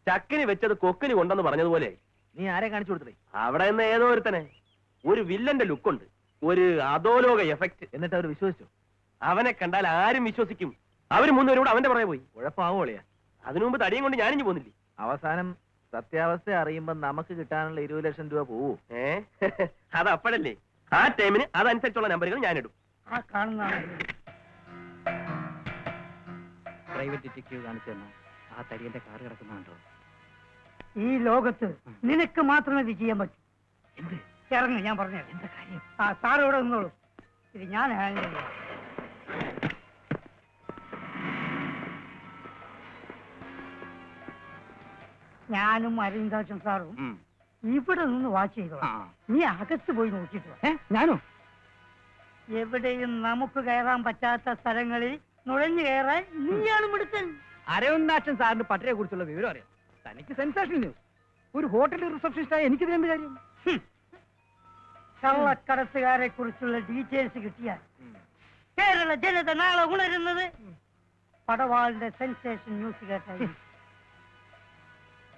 ചക്കിന് വെച്ചത് കൊക്കിന് കൊണ്ടെന്ന് പറഞ്ഞതുപോലെ. നീ ആരെ കാണിച്ചു കൊടുത്തേ? അവിടെ നിന്ന് ഏതോ ഒരുത്തനെ. ഒരു വില്ലന്റെ ലുക്കുണ്ട്, ഒരു അധോലോക എഫക്ട്. എന്നിട്ട് അവർ വിശ്വസിച്ചു? അവനെ കണ്ടാൽ ആരും വിശ്വസിക്കും. അവര് മൂന്നുപേരോട് അവന്റെ പുറകെ പോയി. കുഴപ്പമാവോളിയാ? അതിനു മുമ്പ് തടിയും കൊണ്ട് ഞാനിഞ്ഞു പോന്നില്ലേ. അവസാനം സത്യാവസ്ഥ അറിയുമ്പോ നമുക്ക് കിട്ടാനുള്ള 20 ലക്ഷം രൂപ പോവൂ. അത് അപ്പോഴല്ലേ. ആ ടൈമിന് അതനുസരിച്ചുള്ള നമ്പറുകൾ ഞാനിടും. ആ കാണുന്നതാണ് പ്രൈവറ്റ് ഡിറ്റക്റ്റീവ് കാണിച്ചു തന്നോ ആ തടിയന്റെ കാറ് കിടക്കുന്നുണ്ടോ? ഈ ലോകത്ത് നിനക്ക് മാത്രമേ ഇത് ചെയ്യാൻ പറ്റൂ. എന്ത്? ഇറങ്ങ്, ഞാൻ പറഞ്ഞു. എന്താ കാര്യം? ആ സാർ ഇവിടെ നിന്നോളൂ, ഇത് ഞാൻ ഹാൻഡിൽ ചെയ്യാം. ഞാനും അരവിന്ദാക്ഷൻ സാറും ഇവിടെ നിന്ന് വാച്ച് ചെയ്തോളാം. നീ അകത്ത് പോയി നോക്കിയിട്ട്. ഞാനോ? എവിടെയും നമുക്ക് കയറാൻ പറ്റാത്ത സ്ഥലങ്ങളിൽ നുഴഞ്ഞു കയറാൻ നീയാണ് മിടുക്കൻ. അരവിന്ദാക്ഷൻ സാറിന് പട്ടരെ കുറിച്ചുള്ള വിവരം അറിയാം. തനിക്ക് സെൻസേഷൻ ന്യൂസ്. ഒരു ഹോട്ടലിൽ റിസപ്ഷനിസ്റ്റായി എനിക്ക് എന്ത് കാര്യം? കള്ളക്കടത്തുകാരെ കുറിച്ചുള്ള ഡീറ്റെയിൽസ് കിട്ടിയാൽ കേരള ജനത നാളെ ഉണരുന്നത് പടവാളിന്റെ സെൻസേഷൻ ന്യൂസ് കേട്ടായി.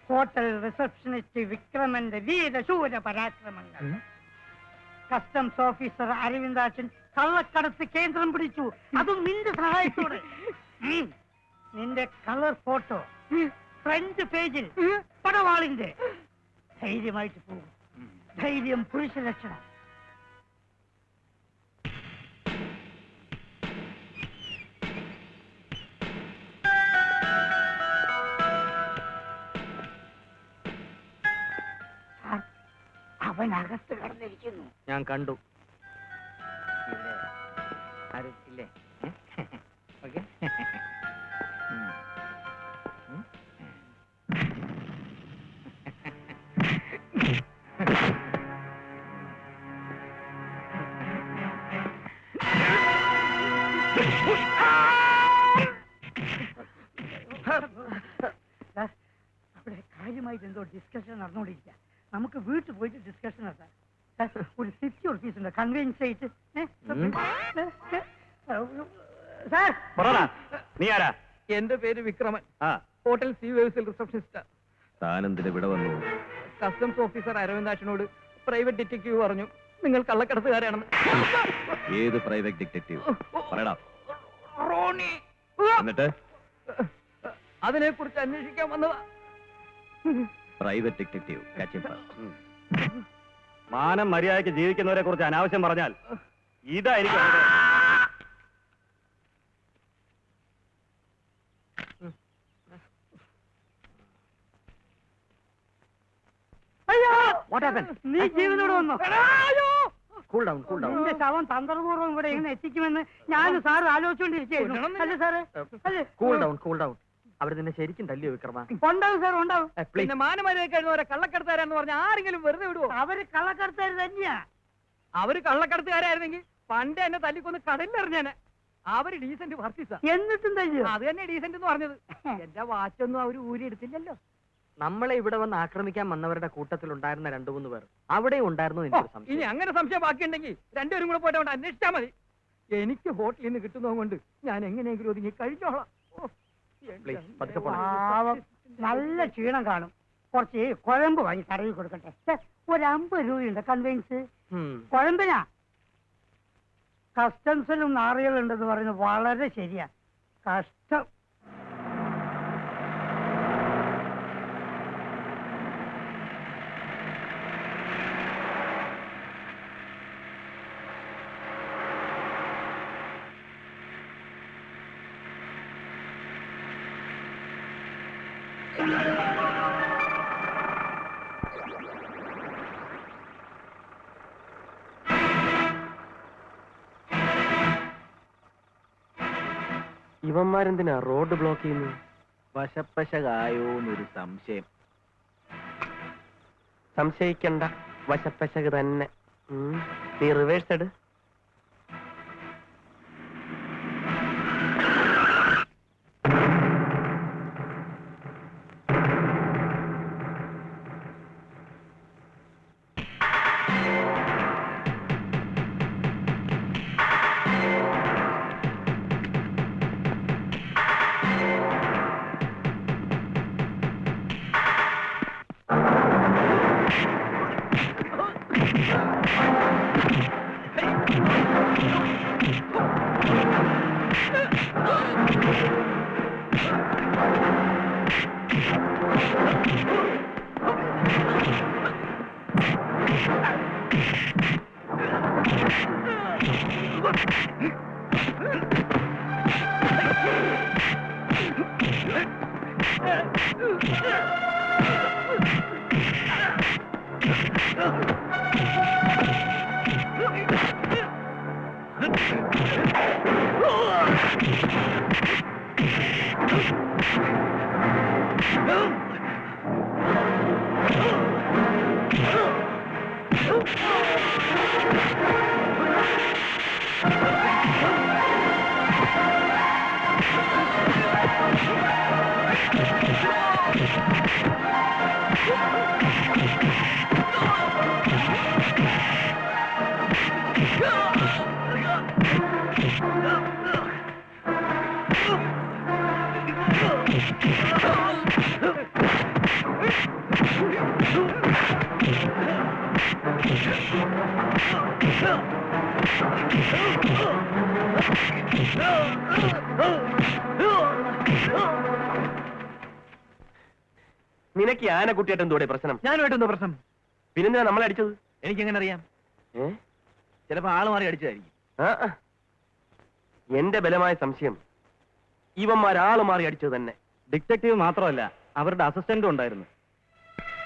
ഹോട്ടൽ റിസപ്ഷനിസ്റ്റ് വിക്രമന്റെ വീരശൂര പരാക്രമങ്ങൾ. കസ്റ്റംസ് ഓഫീസർ അരവിന്ദാക്ഷൻ കള്ളക്കടത്ത് കേന്ദ്രം പിടിച്ചു, അതും നിന്റെ സഹായത്തോടെ. നിന്റെ കളർ ഫോട്ടോ ഫ്രണ്ട് പേജിൽ പടവാളിന്റെ. ധൈര്യമായിട്ട് പോകും. ധൈര്യം പുരുഷ ലക്ഷണം. അവൻ അകത്ത് കടന്നിരിക്കുന്നു. ഞാൻ കണ്ടു. ആരും ഇല്ലേ? ഓക്കെ. അവിടെ കാര്യമായിട്ട് എന്തോ ഡിസ്കഷൻ നടന്നുകൊണ്ടിരിക്കുക. നമുക്ക് വീട്ടിൽ പോയിട്ട് ഡിസ്കഷൻ നടത്താം. ഒരു 50 rupees ഉണ്ട് കൺവീനിയൻസ് ആയിട്ട്. നീ ആരാ? എന്റെ പേര് വിക്രമൻ. ഹോട്ടൽ സീവേഴ്സിൽ റിസപ്ഷനിസ്റ്റ്. താനെന്തിന് ഇവിടെ വന്നു? കസ്റ്റംസ് ഓഫീസർ അരവിന്ദാക്ഷനോട് പ്രൈവറ്റ് ഡിറ്റക്റ്റീവ് പറഞ്ഞു നിങ്ങൾ കള്ളക്കടത്തുകാരാണെന്ന്. ഏത് പ്രൈവറ്റ് ഡിറ്റക്റ്റീവ്? പറയടാ. റോണി. എന്നിട്ട് അതിനെ കുറിച്ച് അന്വേഷിക്കാൻ വന്നതാ. Private detective. മാനം മര്യാദയ്ക്ക് ജീവിക്കുന്നവരെ കുറിച്ച് അനാവശ്യം പറഞ്ഞാൽ ഇതായിരിക്കും. നീ ജീവനോട് വന്നോ? Cool down, cool down. നിന്റെ ശവം തന്ത്രപൂർവ്വം ഇവിടെ എങ്ങനെ എത്തിക്കുമെന്ന് ഞാൻ സാറ് ആലോചിച്ചുകൊണ്ടിരിക്കുകയായിരുന്നു. അല്ലേ സാറേ? Cool down, cool down. അവർ നിന്നെ ശരിക്കും തല്ലിയോ വിക്രമ? ഉണ്ടാവും സാർ, ഉണ്ടാവും. പിന്നെ മാനമര്യാദ കഴിഞ്ഞവരെ കള്ളക്കടത്തുകാരാന്ന് പറഞ്ഞ ആരെങ്കിലും വെറുതെ വിടുവോ? അവര് കള്ളക്കടത്തുകാർ തന്നെയാ. അവര് കള്ളക്കടത്തുകാരായിരുന്നെങ്കിൽ പണ്ട് എന്നെ തല്ലിക്കൊന്ന് കടലിലെറിഞ്ഞാന്. അവര് ഡീസന്റ് വർത്തീസാ. എന്നിട്ടും തല്ലിയോ? അത് തന്നെ ഡീസന്റ് എന്ന് പറഞ്ഞത്. എന്റെ വാച്ചൊന്നും അവര് ഊരിയെടുത്തില്ലല്ലോ. നമ്മളെ ഇവിടെ വന്ന് ആക്രമിക്കാൻ വന്നവരുടെ കൂട്ടത്തിൽ ഉണ്ടായിരുന്ന 2-3 പേർ അവിടെ ഉണ്ടായിരുന്നു. ഇനി അങ്ങനെ സംശയം ബാക്കിയുണ്ടെങ്കിൽ രണ്ടുപേരും കൂടെ പോയിട്ട് അവിടെ അന്വേഷിച്ചാൽ മതി. എനിക്ക് ഹോട്ടലിൽ നിന്ന് കിട്ടുന്നതുകൊണ്ട് ഞാൻ എങ്ങനെയെങ്കിലും ഒതുങ്ങി കഴിഞ്ഞോളാം. നല്ല ക്ഷീണം കാണും. കുറച്ച് കുഴമ്പ് വാങ്ങി കടയിൽ കൊടുക്കട്ടെ. ഒരു 50 രൂപയുണ്ട് കൺവീൻസ്. കുഴമ്പിനാ. കസ്റ്റംസിലും നാറികളുണ്ടെന്ന് പറയുന്നത് വളരെ ശരിയാ. കഷ്ടം. ഇവന്മാരെന്തിനാ റോഡ് ബ്ലോക്ക് ചെയ്യുന്നു? വശപ്പശകായോന്നൊരു സംശയം. സംശയിക്കണ്ട, വശപ്പശക് തന്നെ. നീ റിവേഴ്സ് എടു. നിനക്ക് ഈ ആനക്കുട്ടിയായിട്ട് എന്തോടെ പ്രശ്നം? ഞാനുമായിട്ട് എന്തോ പ്രശ്നം? പിന്നെന്തിനാ നമ്മളെ അടിച്ചത്? എനിക്കെങ്ങനെ അറിയാം? ചിലപ്പോ ആള് മാറി അടിച്ചതായിരിക്കും. എന്റെ ബലമായ സംശയം ഇവന്മാരാള് മാറി അടിച്ചത് തന്നെ. ഡിറ്റക്റ്റീവ് മാത്രമല്ല, അവരുടെ അസിസ്റ്റന്റും ഉണ്ടായിരുന്നു.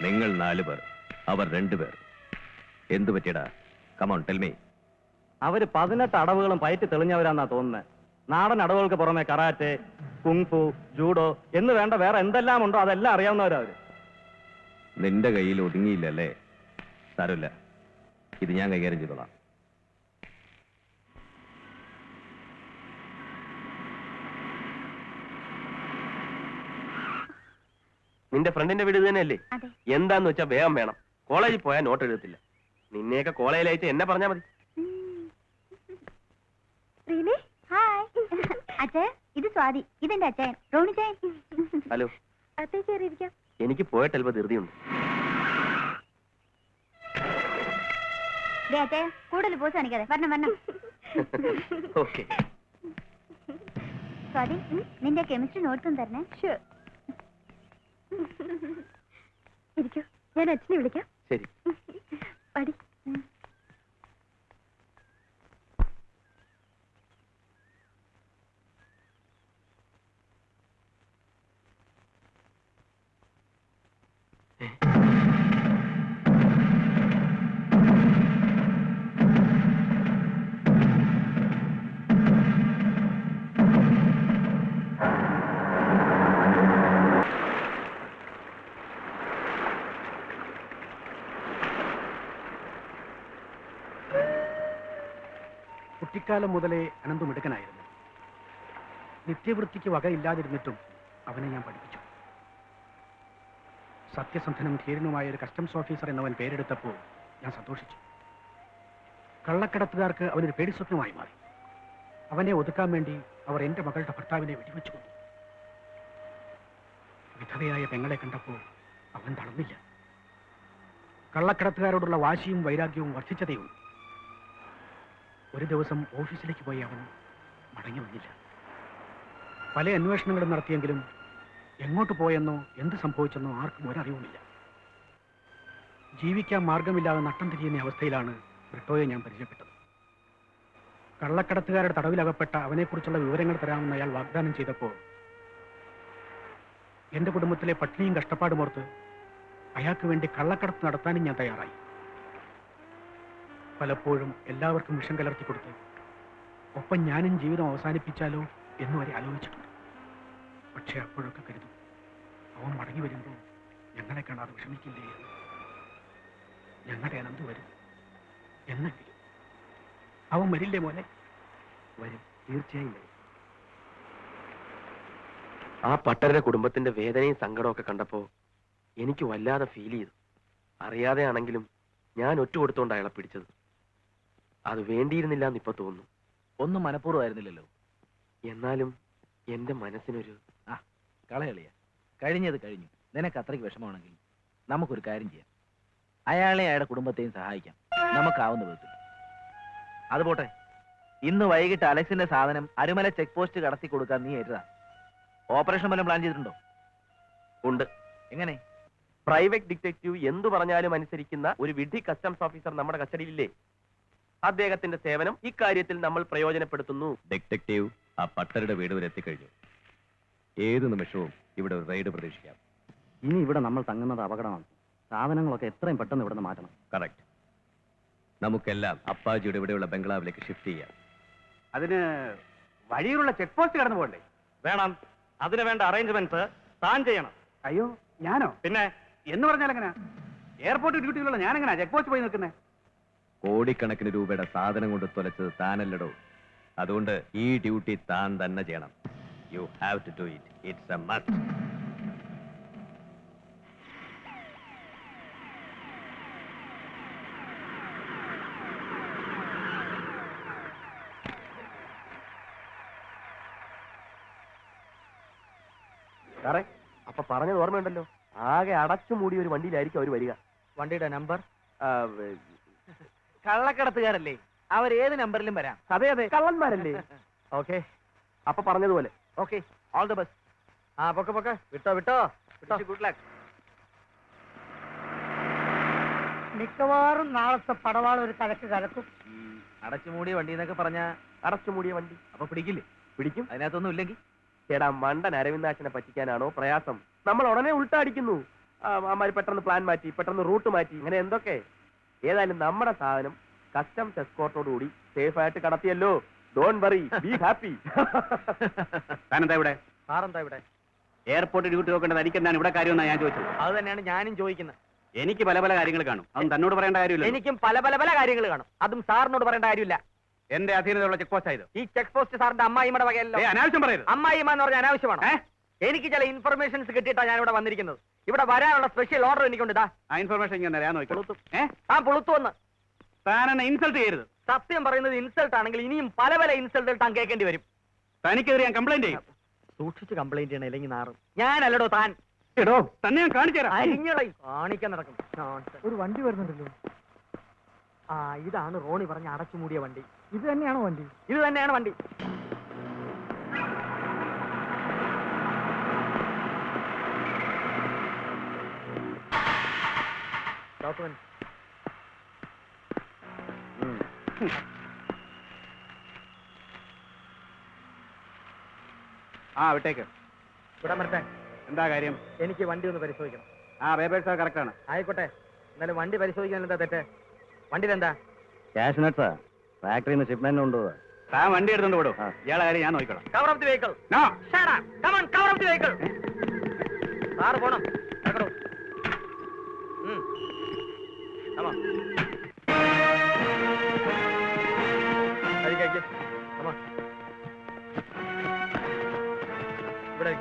നിങ്ങൾ 4 പേർ, അവർ 2 പേർ. എന്തു പറ്റിയടാ? Come on tell me. അവര് 18 അടവുകളും പയറ്റി തെളിഞ്ഞവരാന്നാ തോന്നുന്നത്. നാടൻ അടവുകൾക്ക് പുറമെ കറാറ്റെ, കുങ്ഫു, ജൂഡോ എന്ന് വേണ്ട വേറെ എന്തെല്ലാം ഉണ്ടോ അതെല്ലാം അറിയാവുന്നവരാ അവര്. നിന്റെ കയ്യിൽ ഒതുങ്ങിയില്ലല്ലേ? സാരമില്ല, ഇത് ഞാൻ കൈകാര്യം ചെയ്തോളാം. നിന്റെ ഫ്രണ്ടിന്റെ വീട് ഇത് തന്നെയല്ലേ? എന്താന്ന് വെച്ചാ വേഗം വേണം. കോളേജിൽ പോയാൽ നോട്ട് എഴുതത്തില്ല. നിന്നെയൊക്കെ കോളേജിൽ അയച്ച് എന്നെ പറഞ്ഞാ മതി. ഇത് സ്വാതി, ഇതെന്റെ അച്ഛൻ റോണിച്ചൻ. ഹലോ. അത്തേക്ക് കയറിയിരിക്കാം. എനിക്ക് പോയിട്ട് അല്പം ധൃതിയുണ്ട്. കൂടുതൽ പോസ് കാണിക്കാതെ വരണം വരണം. ഓക്കെ. സ്വാതി, നിന്റെ കെമിസ്ട്രി നോട്ടും തരണേ. ഇരിക്കൂ, ഞാൻ അച്ഛനെ വിളിക്കാം. ശരി. പടി. കുട്ടിക്കാലം മുതലേ അനന്തു മിടുക്കനായിരുന്നു. നിത്യവൃത്തിക്ക് വകയില്ലാതിരുന്നിട്ടും അവനെ ഞാൻ പഠിപ്പിച്ചു. സത്യസന്ധനും ധീരനുമായ ഒരു കസ്റ്റംസ് ഓഫീസർ എന്നവൻ പേരെടുത്തപ്പോൾ ഞാൻ സന്തോഷിച്ചു. കള്ളക്കടത്തുകാർക്ക് അവനൊരു പേടി സ്വപ്നമായി മാറി. അവനെ ഒതുക്കാൻ വേണ്ടി അവർ എന്റെ മകളുടെ ഭർത്താവിനെ വെടിവെച്ചു കൊന്നു. വിധവയായ പെങ്ങളെ കണ്ടപ്പോൾ അവൻ തളർന്നില്ല. കള്ളക്കടത്തുകാരോടുള്ള വാശിയും വൈരാഗ്യവും വർദ്ധിച്ചതേയുള്ളൂ. ഒരു ദിവസം ഓഫീസിലേക്ക് പോയി അവൻ മടങ്ങി വന്നില്ല. പല അന്വേഷണങ്ങളും നടത്തിയെങ്കിലും എങ്ങോട്ട് പോയെന്നോ എന്ത് സംഭവിച്ചെന്നോ ആർക്കും ഒരറിവുമില്ല. ജീവിക്കാൻ മാർഗമില്ലാതെ നട്ടം തിരിയുന്ന അവസ്ഥയിലാണ് ബ്രിട്ടോയെ ഞാൻ പരിചയപ്പെട്ടത്. കള്ളക്കടത്തുകാരുടെ തടവിലകപ്പെട്ട അവനെക്കുറിച്ചുള്ള വിവരങ്ങൾ തരാമെന്ന് അയാൾ വാഗ്ദാനം ചെയ്തപ്പോൾ എന്റെ കുടുംബത്തിലെ പട്ടിണിയും കഷ്ടപ്പാടുമോർത്ത് അയാൾക്ക് വേണ്ടി കള്ളക്കടത്ത് നടത്താനും ഞാൻ തയ്യാറായി. പലപ്പോഴും എല്ലാവർക്കും വിഷം കലർത്തി കൊടുത്ത് ഒപ്പം ഞാനും ജീവിതം അവസാനിപ്പിച്ചാലോ എന്ന് വരെ ആലോചിച്ചിട്ടുണ്ട്. പക്ഷെ അപ്പോഴൊക്കെ കരുതും, അവൻ മടങ്ങി വരുമ്പോൾ ഞങ്ങളെ കാണാതെ വിഷമിക്കില്ലേ എന്ന്. ഞങ്ങളുടെ അനന്ത് വരും എന്നെങ്കിലും. അവൻ വരില്ലേ മോനെ? വരും, തീർച്ചയായും വരും. ആ പട്ടരുടെ കുടുംബത്തിന്റെ വേദനയും സങ്കടമൊക്കെ കണ്ടപ്പോ എനിക്ക് വല്ലാതെ ഫീൽ ചെയ്തു. അറിയാതെ ആണെങ്കിലും ഞാൻ ഒറ്റ കൊടുത്തോണ്ട് അയാളെ പിടിച്ചത്. അത് വേണ്ടിയിരുന്നില്ല എന്ന് ഇപ്പൊ തോന്നുന്നു. ഒന്നും മനഃപൂർവ്വമായിരുന്നില്ലല്ലോ. എന്നാലും എന്റെ മനസ്സിനൊരു കളയളിയ. കഴിഞ്ഞത് കഴിഞ്ഞു. നിനക്ക് അത്രയ്ക്ക് വിഷമമാണെങ്കിൽ നമുക്കൊരു കാര്യം ചെയ്യാം. അയാളെ അയാളുടെ കുടുംബത്തെയും സഹായിക്കാം, നമുക്കാവുന്ന വിധത്തിൽ. അതുപോട്ടെ, ഇന്ന് വൈകിട്ട് അലക്സിന്റെ സാധനം അരുമല ചെക്ക് പോസ്റ്റ് കടത്തി കൊടുക്കാൻ നീ ഏറ്റാ. ഓപ്പറേഷൻ വല്ലതും പ്ലാൻ ചെയ്തിട്ടുണ്ടോ? ഉണ്ട്. എങ്ങനെ? പ്രൈവറ്റ് ഡിറ്റക്റ്റീവ് എന്തു പറഞ്ഞാലും അനുസരിക്കുന്ന ഒരു വിഡി കസ്റ്റംസ് ഓഫീസർ നമ്മുടെ കസ്റ്റഡിയിലില്ലേ? അദ്ദേഹത്തിന്റെ സേവനം ഇക്കാര്യത്തിൽ നമ്മൾ പ്രയോജനപ്പെടുത്തുന്നു. ഡിറ്റക്റ്റീവ് ആ പട്ടരുടെ വീട് വരെ എത്തിക്കഴിഞ്ഞു. ഏത് നിമിഷവും ഇവിടെ ഒരു റെയ്ഡ് പ്രതീക്ഷിക്കാം. ഇനി ഇവിടെ നമ്മൾ തങ്ങുന്നത് അപകടമാണ്. സാധനങ്ങളൊക്കെ എത്രയും പെട്ടെന്ന് ഇവിടെ നിന്ന് മാറ്റണം. കറക്റ്റ്. നമുക്കെല്ലാം അപ്പാജിയുടെ ഇവിടെയുള്ള ബംഗ്ലാവിലേക്ക് ഷിഫ്റ്റ് ചെയ്യാം. അതിന് വഴിയിലുള്ള ചെക്ക് പോസ്റ്റ് കടന്നു പോകണ്ടേ? വേണം. അതിന് വേണ്ട അറേഞ്ച്മെന്റ്സ് താൻ ചെയ്യണം. അയ്യോ ഞാനോ? പിന്നെ എന്ന് പറഞ്ഞാൽ എങ്ങനെ? എയർപോർട്ട് ഡ്യൂട്ടിയിലുള്ള ഞാനെങ്ങനെ ചെക്ക് പോസ്റ്റ് പോയി നിൽക്കുന്നേ? കോടിക്കണക്കിന് രൂപയുടെ സാധനം കൊണ്ട് തുലച്ചത് താനല്ലടോ. അതുകൊണ്ട് ഈ ഡ്യൂട്ടി താൻ തന്നെ ചെയ്യണം. You have to do it. It's a must. സാറേ, അപ്പൊ പറഞ്ഞത് ഓർമ്മയുണ്ടല്ലോ, ആകെ അടച്ചു മൂടി ഒരു വണ്ടിയിലായിരിക്കും അവർ വരിക. വണ്ടിയുടെ നമ്പർ ആ, കള്ളക്കടത്തുകാരല്ലേ, അവർ ഏത് നമ്പറിലും വരാം. അതെ അതെ, കള്ളന്മാരല്ലേ. ഓക്കെ അപ്പൊ പറഞ്ഞതുപോലെ. Okay, all the best. ആ പൊക്കെ പൊക്കെ, വിട്ടോ വിട്ടോ വിട്ടോ. Good luck. മിക്കവാറും നാളത്തെ പടവാൾ ഒരു കലക്ക് കലക്കും. അടച്ചു മൂടിയ വണ്ടി എന്നൊക്കെ പറഞ്ഞ അടച്ചു മൂടിയ വണ്ടി അപ്പൊ പിടിക്കില്ലേ? പിടിക്കും. അതിനകത്തൊന്നും ഇല്ലെങ്കിൽ ചേടാ, മണ്ടൻ അരവിന്ദാക്ഷനെ പറ്റിക്കാനാണോ പ്രയാസം? നമ്മൾ ഉടനെ ഉൾട്ടടിക്കുന്നു. അമ്മാര് പെട്ടെന്ന് പ്ലാൻ മാറ്റി, പെട്ടെന്ന് റൂട്ട് മാറ്റി, ഇങ്ങനെ എന്തൊക്കെ. ഏതായാലും നമ്മുടെ സാധനം കസ്റ്റംസ് എസ്കോർട്ടോടുകൂടി സേഫ് ആയിട്ട് കടത്തിയല്ലോ. Don't worry, be happy. താനെന്താ ഇവിടെ? സാറെന്താ ഇവിടെ? എയർപോർട്ട് ഡ്യൂട്ടി നോക്കേണ്ടത് എനിക്കെന്താണ് ഇവിടെ കാര്യമെന്നാണ് ഞാൻ ചോദിച്ചത്. അത് തന്നെയാണ് ഞാനും ചോദിക്കുന്നത്. എനിക്ക് പല പല കാര്യങ്ങൾ കാണും, അതും തന്നോട് പറയേണ്ട കാര്യമില്ല. എനിക്കും പല പല പല കാര്യങ്ങൾ കാണും, അതും സാറിനോട് പറയേണ്ട കാര്യമില്ല. എന്റെ അധീനതയുള്ള ചെക്ക് പോസ്റ്റ് ആയത്. ഈ ചെക്ക് പോസ്റ്റ് സാറിന്റെ അമ്മായിമ്മയുടെ വകയല്ലോ. അനാവശ്യം പറയരുത്. അമ്മായിമ്മ എന്ന് പറഞ്ഞാൽ അനാവശ്യമാണ്. എനിക്ക് ചില ഇൻഫർമേഷൻസ് കിട്ടിയിട്ടാണ് ഞാൻ ഇവിടെ വന്നിരിക്കുന്നത്. ഇവിടെ വരാനുള്ള സ്പെഷ്യൽ ഓർഡർ എനിക്കുണ്ട്. ആ ഇൻഫർമേഷൻ ഞാൻ തരാൻ നോക്കിക്കോളൂ. ആ പുളുത്തുവന്ന് താൻ എന്നെ ഇൻസൾട്ട് ചെയ്യരുത്. സത്യം പറയുന്നത് ഇൻസൾട്ട് ആണെങ്കിൽ ഇനിയും പല പല ഇൻസൾട്ടുകൾ താൻ കേൾക്കേണ്ടി വരും. തനിക്കെതിരെ ഞാൻ കംപ്ലൈന്റ് ചെയ്യും. സൂക്ഷിച്ച് കംപ്ലൈന്റ് ചെയ്യണം, അല്ലെങ്കിൽ നാറും. ഞാനല്ലടോ താൻ. എടോ, തന്നെ ഞാൻ കാണിച്ചു തരാം. അരിഞ്ഞളை കാണിക്കാൻ നടക്കും. ഒരു വണ്ടി വരുന്നുണ്ടല്ലോ. ആ, ഇതാണ് റോണി പറഞ്ഞ അടച്ചു മൂടിയ വണ്ടി. ഇത് തന്നെയാണോ വണ്ടി? ഇത് തന്നെയാണ് വണ്ടി. ഡോക്യുമെന്റ് ആ വിട്ടേക്ക്. ഇവിടെ മരട്ടെ. എന്താ കാര്യം? എനിക്ക് വണ്ടി ഒന്ന് പരിശോധിക്കണം. ആ പേപ്പേഴ്സ് കറക്റ്റ് ആണ്. ആയിക്കോട്ടെ, എന്നാലും വണ്ടി പരിശോധിക്കാൻ എന്താ തെറ്റ്? വണ്ടിയിലെന്താ? ക്യാഷ് നട്സാ. ഫാക്ടറിയിൽ നിന്ന് ഷിപ്മെന്റ് കൊണ്ടുപോവാ. താൻ വണ്ടി എടുത്തോണ്ട് വിടും. ഇയാളെ കാര്യം ഞാൻ നോക്കിക്കോളാം. Cover of the vehicle. No. Shut up. Come on, cover up the vehicle. Sir പോണം. കേട്ടോ? Come on. കഴിക്ക്. Come on. ഇവിടെ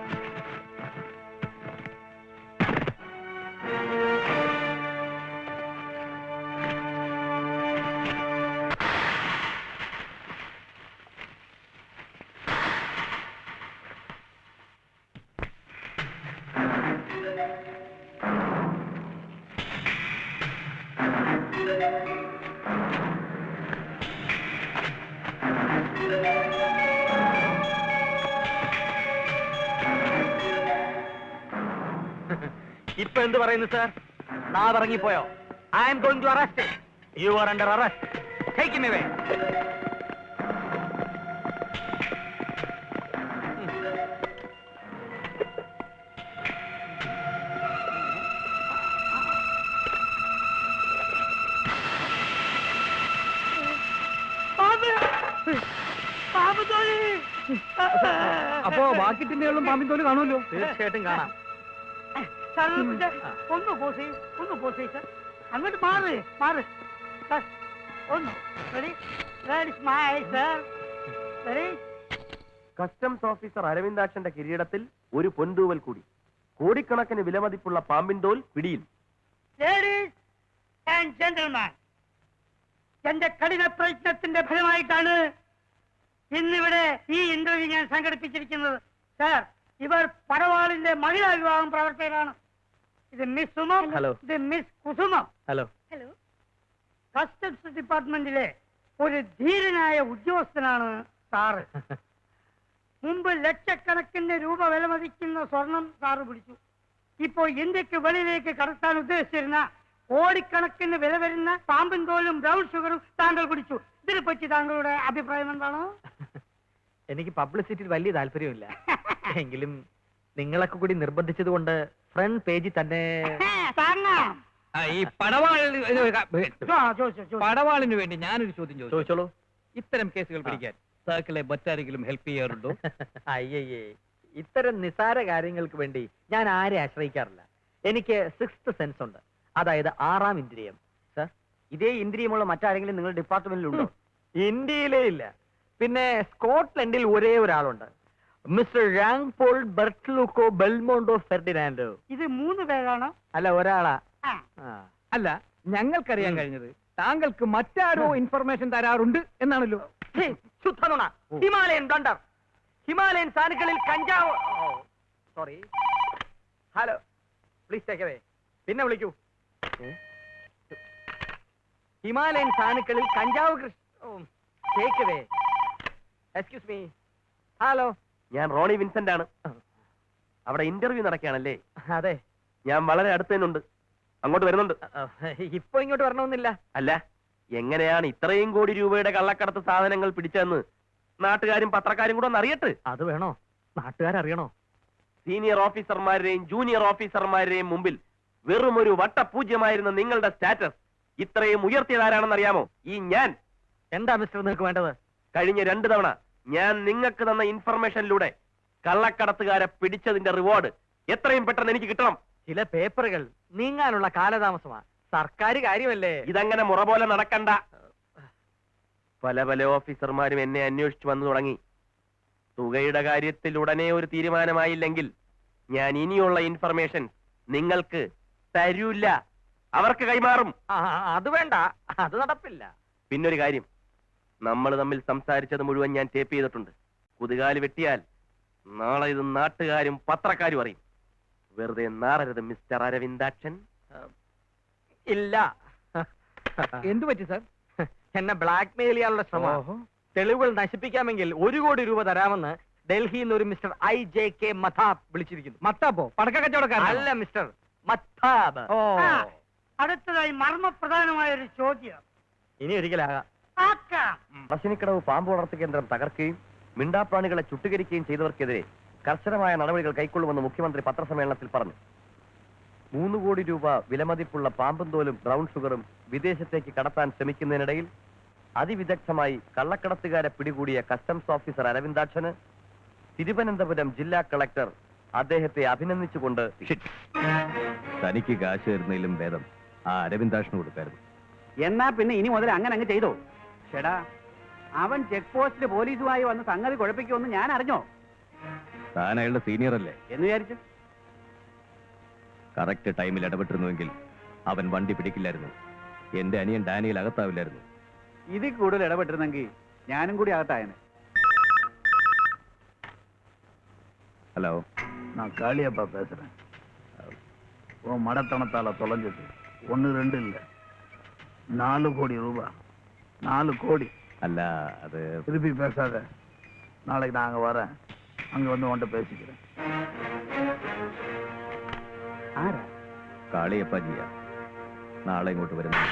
ഇപ്പൊ എന്ത് പറയുന്നു സാർ? നാവിറങ്ങിപ്പോയോ? I am going to arrest. You are under arrest. Take him away. അപ്പോ ബാക്കി ടിന്നുകളും പാമ്പിൻ തോല് കാണുമല്ലോ. തീർച്ചയായിട്ടും കാണാം. ഒന്ന് പോസേ, ഒന്ന് പോസേ സാർ. അങ്ങോട്ട് മാറ് മാറ് സാർ. ഒന്ന് ready? Ready, smile, sir. Ready? Customs officer അരവിന്ദാക്ഷന്റെ കിരീടത്തിൽ ഒരു പൊൻതൂവൽ കൂടി. കോടിക്കണക്കിന് വിലമതിപ്പുള്ള പാമ്പിൻ തോൽ പിടിയിൽ. Ladies and gentlemen, എന്റെ കഠിന പ്രയത്നത്തിന്റെ ഫലമായിട്ടാണ് ഇന്നിവിടെ ഈ ഇന്റർവ്യൂ ഞാൻ സംഘടിപ്പിച്ചിരിക്കുന്നത്. സാർ, ഇവർ പടവാളിന്റെ മഹിളാ വിഭാഗം പ്രവർത്തകരാണ്. ഇത് മിസ് സുമം, ഹലോ. ഇത് മിസ് കുസുമം. ഹലോ. ഹലോ. കസ്റ്റംസ് ഡിപ്പാർട്ട്മെന്റിലെ ഒരു ധീരനായ ഉദ്യോഗസ്ഥനാണ് സാറ്. മുമ്പ് ലക്ഷക്കണക്കിന് രൂപ വിലമതിക്കുന്ന സ്വർണം സാറ് പിടിച്ചു. ഇപ്പോ ഇന്ത്യക്ക് വെളിയിലേക്ക് കടത്താൻ ഉദ്ദേശിച്ചിരുന്ന കോടിക്കണക്കിന് വില വരുന്ന പാമ്പിൻ തോലും ബ്രൗൺ ഷുഗറും താങ്കൾ പിടിച്ചു. ഇതിനെ പറ്റി താങ്കളുടെ അഭിപ്രായം എന്താണ്? എനിക്ക് പബ്ലിസിറ്റിയിൽ വലിയ താല്പര്യമില്ല. എങ്കിലും നിങ്ങളൊക്കെ കൂടി നിർബന്ധിച്ചത് കൊണ്ട് ഫ്രണ്ട് പേജിൽ തന്നെ ഈ പടവാളിന് ചോദിച്ചു. പടവാളിന് വേണ്ടി ഞാനൊരു ചോദ്യം ചോദിച്ചോളൂ. ഇത്തരം കേസുകൾ പിടിക്കാൻ സർക്കിളെ മറ്റാരെങ്കിലും ഹെൽപ്പ് ചെയ്യാറുണ്ടോ? അയ്യേ, ഇത്തരം നിസാര കാര്യങ്ങൾക്ക് വേണ്ടി ഞാൻ ആരെ ആശ്രയിക്കാറില്ല. എനിക്ക് 6th സെൻസ് ഉണ്ട്, അതായത് 6ാം ഇന്ദ്രിയം. സർ, ഇതേ ഇന്ദ്രിയമുള്ള മറ്റാരെങ്കിലും നിങ്ങളുടെ ഡിപ്പാർട്ട്മെന്റിലുണ്ടോ? ഇന്ത്യയിലേ ഇല്ല. പിന്നെ സ്കോട്ട്ലൻഡിൽ ഒരേ ഒരാളുണ്ട്, മിസ്റ്റർ റാങ് പോൾ ബെർട്ട്ലൂക്കോ ബെൽമോണ്ടോ ഫെർഡിനാൻഡോ. ഇത് 3 പേരാണോ? അല്ല, ഒരാളാ. ആ. ആ. അല്ല, ഞങ്ങൾക്കറിയാൻ കഴിഞ്ഞത് താങ്കൾക്ക് മറ്റാരോ ഇൻഫർമേഷൻ തരാറുണ്ട് എന്നാണല്ലോ. ഛേ, ശുദ്ധ നുണ. ഹിമാലയൻ ഡണ്ടർ, ഹിമാലയൻ സാനുക്കളിൽ കഞ്ചാവ്. Sorry, hello, please take away. പിന്നെ വിളിക്കൂ. ഹിമാലയൻ സാനുക്കളിൽ കഞ്ചാവ് take away. Excuse me. Hello, ഞാൻ റോണി വിൻസെന്റ് ആണ്. അവിടെ ഇന്റർവ്യൂ നടക്കുകയാണല്ലേ? അതെ. ഞാൻ വളരെ അടുത്ത് തന്നെയുണ്ട്, അങ്ങോട്ട് വരുന്നുണ്ട്. ഇപ്പൊ ഇങ്ങോട്ട് വരണമെന്നില്ല. അല്ല, എങ്ങനെയാണ് ഇത്രയും കോടി രൂപയുടെ കള്ളക്കടത്ത് സാധനങ്ങൾ പിടിച്ചതെന്ന് നാട്ടുകാരും പത്രക്കാരും കൂടെ ഒന്ന് അറിയട്ടെ. അത് വേണോ? നാട്ടുകാരറിയണോ? സീനിയർ ഓഫീസർമാരുടെയും ജൂനിയർ ഓഫീസർമാരുടെയും മുമ്പിൽ വെറും ഒരു വട്ടപൂജ്യമായിരുന്ന നിങ്ങളുടെ സ്റ്റാറ്റസ് ഇത്രയും ഉയർത്തിയതാരാണെന്ന് അറിയാമോ? ഈ ഞാൻ. എന്താ മിസ്റ്റർ നിങ്ങൾക്ക് വേണ്ടത്? കഴിഞ്ഞ 2 തവണ ഞാൻ നിങ്ങൾക്ക് തന്ന ഇൻഫർമേഷനിലൂടെ കള്ളക്കടത്തുകാരെ പിടിച്ചതിന്റെ റിവാർഡ് എത്രയും പെട്ടെന്ന് എനിക്ക് കിട്ടണം. ചില പേപ്പറുകൾ നീങ്ങാനുള്ള കാലതാമസമാ. സർക്കാർ കാര്യമല്ലേ. ഇതങ്ങനെ മുറ പോലെ നടക്കണ്ട. പല ഓഫീസർമാരും എന്നെ അന്വേഷിച്ചു വന്നു തുടങ്ങി. തുകയുടെ കാര്യത്തിൽ ഉടനെ ഒരു തീരുമാനമായില്ലെങ്കിൽ ഞാൻ ഇനിയുള്ള ഇൻഫർമേഷൻ നിങ്ങൾക്ക് തരൂല്ല, അവർക്ക് കൈമാറും. അത് വേണ്ട, അത് നടപ്പില്ല. പിന്നൊരു കാര്യം, നമ്മൾ തമ്മിൽ സംസാരിച്ചത് മുഴുവൻ ഞാൻ ടേപ്പ് ചെയ്തിട്ടുണ്ട്. കുതുകാല് വെട്ടിയാൽ നാളെ ഇത് നാട്ടുകാരും പത്രക്കാരും അറിയും. വെറുതെ നാറരുത് മിസ്റ്റർ അരവിന്ദാക്ഷൻ. ഇല്ല. എന്തു പറ്റി സാർ? എന്നെ ബ്ലാക്ക് മെയിൽ ചെയ്യാനുള്ള ശ്രമം. തെളിവുകൾ നശിപ്പിക്കാമെങ്കിൽ 1 കോടി രൂപ തരാമെന്ന് ഡൽഹിയിൽ നിന്ന് ഒരു മിസ്റ്റർ IJK മഥാബ് വിളിച്ചിരിക്കുന്നു. മത്താപ്പോ പടക്ക കച്ചവടക്കാരൻ? അല്ല, മിസ്റ്റർ മത്താബ്. ഓ, ആ. അടുത്തതായി മർമ്മപ്രധാനമായ ഒരു ചോദ്യം. ഇനി ഒരിക്കലാകാം. ആക്കാം. പറശ്ശിനിക്കടവ് പാമ്പ് വളർത്തു കേന്ദ്രം തകർക്കുകയും മിണ്ടാപ്രാണികളെ ചുട്ടുകരിക്കുകയും ചെയ്തവർക്കെതിരെ കർശനമായ നടപടികൾ കൈക്കൊള്ളുമെന്ന് മുഖ്യമന്ത്രി പത്രസമ്മേളനത്തിൽ പറഞ്ഞു. 3 കോടി രൂപ വിലമതിപ്പുള്ള പാമ്പും തോലും ബ്രൗൺ ഷുഗറും വിദേശത്തേക്ക് കടത്താൻ ശ്രമിക്കുന്നതിനിടയിൽ അതിവിദഗ്ധമായി കള്ളക്കടത്തുകാരെ പിടികൂടിയ കസ്റ്റംസ് ഓഫീസർ അരവിന്ദാക്ഷന് തിരുവനന്തപുരം ജില്ലാ കളക്ടർ അദ്ദേഹത്തെ അഭിനന്ദിച്ചുകൊണ്ട് തനിക്ക് കാശ് തരുന്നതിലും ഭേദം ആ അരവിന്ദാക്ഷന് കൊടുക്കായിരുന്നു. എന്നാ പിന്നെ ഇനി മുതൽ അങ്ങനെ അങ്ങ് ചെയ്തോ. ചേടാ, അവൻ ചെക്ക് പോസ്റ്റിൽ പോലീസുമായി വന്ന് സംഗതി കുഴപ്പിക്കുമെന്ന് ഞാൻ അറിഞ്ഞോ? താൻ അയാളുടെ സീനിയർ അല്ലേ എന്ന് വിചാരിച്ചു. കറക്റ്റ് ടൈമിൽ ഇടപെട്ടിരുന്നുവെങ്കിൽ അവൻ വണ്ടി പിടിക്കില്ലായിരുന്നു. എന്റെ അനിയൻ ഡാനിയിൽ അകത്താവില്ലായിരുന്നു. ഇതിൽ കൂടുതൽ ഇടപെട്ടിരുന്നെങ്കിൽ ഞാനും കൂടി അകത്തായനെ. ഹലോ, நான் காளியப்பா பேசுறேன். உன் மடத்தனத்தால தொலைஞ்சது 1 2 இல்ல, 4 கோடி ரூபாய். 4 கோடி. അല്ല, അത് திருப்பி பேசாத. நாளைக்கு நான் அங்க வரேன், அங்க வந்து உன்கிட்ட பேசிக்கிறேன். ആരാ? കാളിയപ്പാജിയാ നാളെ ഇങ്ങോട്ട് വരുന്നു.